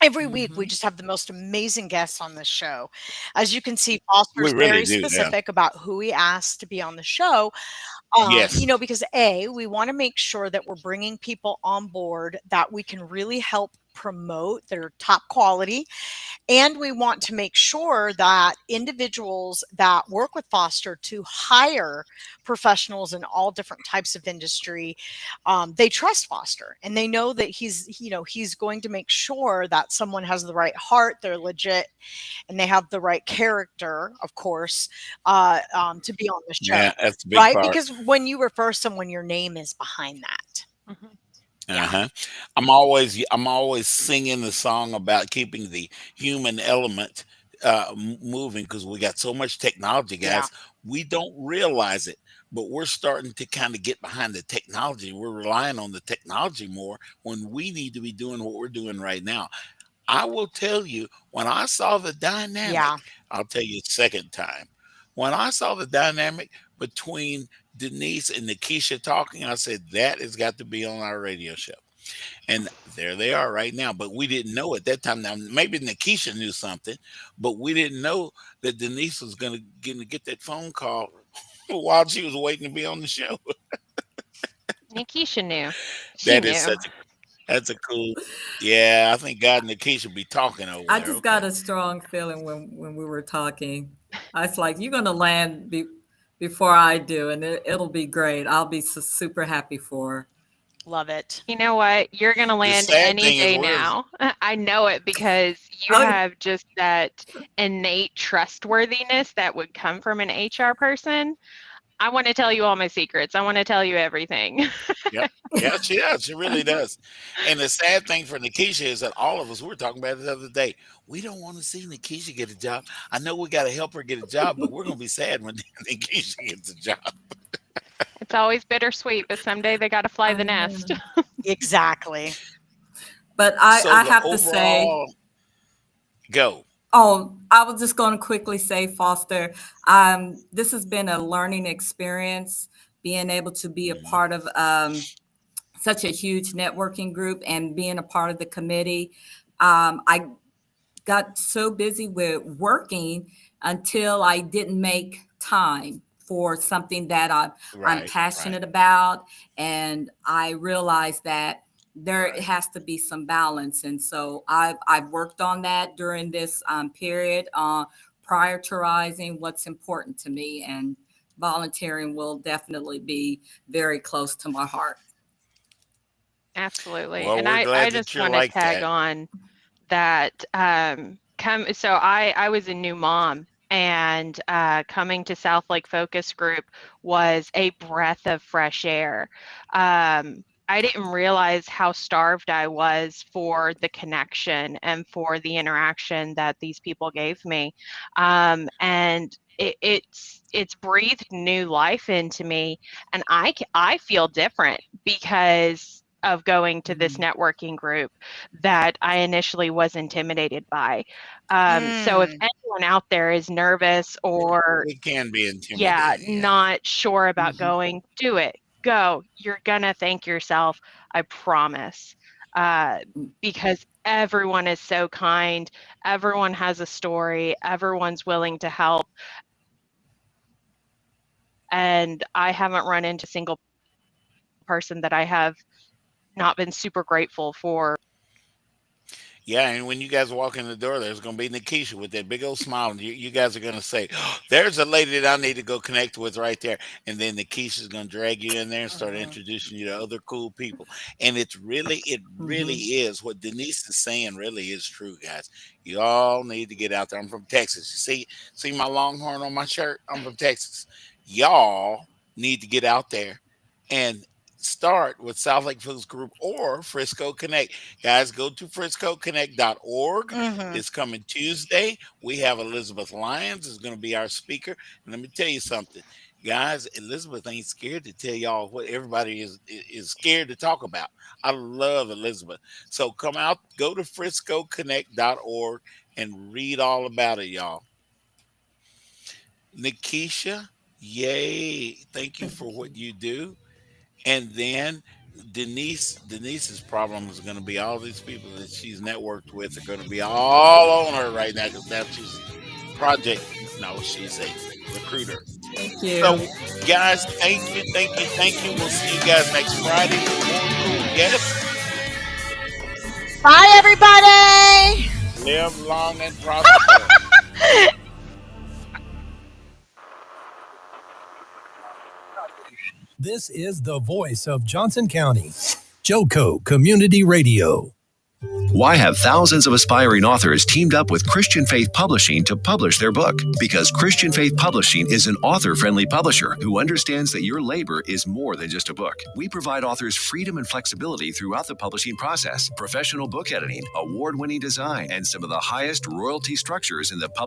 Every week, we Mm-hmm. just have the most amazing guests on this show. As you can see, Foster's We really very do. Yeah. specific about who he asks to be on the show. Yes. Because we want to make sure that we're bringing people on board that we can really help promote their top quality, and we want to make sure that individuals that work with Foster to hire professionals in all different types of industry, they trust Foster and they know that he's going to make sure that someone has the right heart, they're legit, and they have the right character, of course, to be on the show, Yeah, that's a big right? part. Because when you refer someone, your name is behind that. Mhm. Yeah. Uh-huh. I'm always singing the song about keeping the human element moving because we got so much technology, Yeah. guys. We don't realize it, but we're starting to kind of get behind the technology. We're relying on the technology more when we need to be doing what we're doing right now. I will tell you, when I saw the Yeah. dynamic, I'll tell you a second time. When I saw the dynamic between Denise and Nekesha talking, I said, that has got to be on our radio show. And there they are right now. But we didn't know at that time. Now, maybe Nekesha knew something, but we didn't know that Denise was going to get that phone call while she was waiting to be on the show. Nikisha knew. She That is knew. that's a cool. Yeah, I think God and Nekesha be talking over I there. just got Okay. a strong feeling when we were talking. I was like, "You're gonna land before I do, and it'll be great. I'll be super happy for her." Love it. You know what? You're going to The land sad any thing is day we're now. I know it because you Oh, have just that innate trustworthiness that would come from an HR person. I want to tell you all my secrets. I want to tell you everything. Yep. Yeah, she really does. And the sad thing for Nikisha is that all of us, we were talking about it the other day. We don't want to see Nikisha get a job. I know we got to help her get a job, but we're going to be sad when Nikisha gets a job. It's always bittersweet, but someday they got to fly I the nest. know. Exactly. But So I the have to say, overall go. oh, I was just going to quickly say, Foster, this has been a learning experience, being able to be a Mhm. part of such a huge networking group and being a part of the committee. I got so busy with working until I didn't make time for something that I'm Right, right, passionate about. And I realized that there right. has to be some balance. And so I've worked on that during this period, prioritizing what's important to me. And volunteering will definitely be very close to my heart. Absolutely. Well, And we're I glad that just you're want to like tag that. on that I was a new mom, and coming to Southlake Focus Group was a breath of fresh air. I didn't realize how starved I was for the connection and for the interaction that these people gave me. And it's breathed new life into me, and I feel different because of going to this Mhm. networking group that I initially was intimidated by. So if Mm. anyone out there is nervous or, It can be yeah, intimidating. Yeah. not sure about Mhm. going, do it. Go. You're gonna thank yourself. I promise. Uh, because everyone is so kind. Everyone has a story. Everyone's willing to help. And I haven't run into a single person that I have not been super grateful for. Yeah, and when you guys walk in the door, there's going to be Nikisha with that big old smile, and you guys are going to say, oh, "There's a lady that I need to go connect with right there." And then Nikisha's going to drag you in there and start Mhm. introducing you to other cool people. And it really Mhm. is what Denise is saying. Really is true, guys. You all need to get out there. I'm from Texas. You see my longhorn on my shirt. I'm from Texas. Y'all need to get out there and start with South Lake Foods Group or Frisco Connect. Guys, go to friscoconnect.org. Mhm. This coming Tuesday, we have Elizabeth Lyons is going to be our speaker. And let me tell you something, guys. Elizabeth ain't scared to tell y'all what everybody is scared to talk about. I love Elizabeth. So come out, go to friscoconnect.org and read all about it, y'all. Nikesha, yay! Thank you for Thank what you. you do. And then Denise's problem is going to be all these people that she's networked with are going to be all on her right now because now she's project. No, she's a recruiter. Thank you. So, guys, thank you. We'll see you guys next Friday with more cool guests. Bye, everybody. Live long and prosper. This is the voice of Johnson County, Joco Community Radio. Why have thousands of aspiring authors teamed up with Christian Faith Publishing to publish their book? Because Christian Faith Publishing is an author-friendly publisher who understands that your labor is more than just a book. We provide authors freedom and flexibility throughout the publishing process, professional book editing, award-winning design, and some of the highest royalty structures in the publishing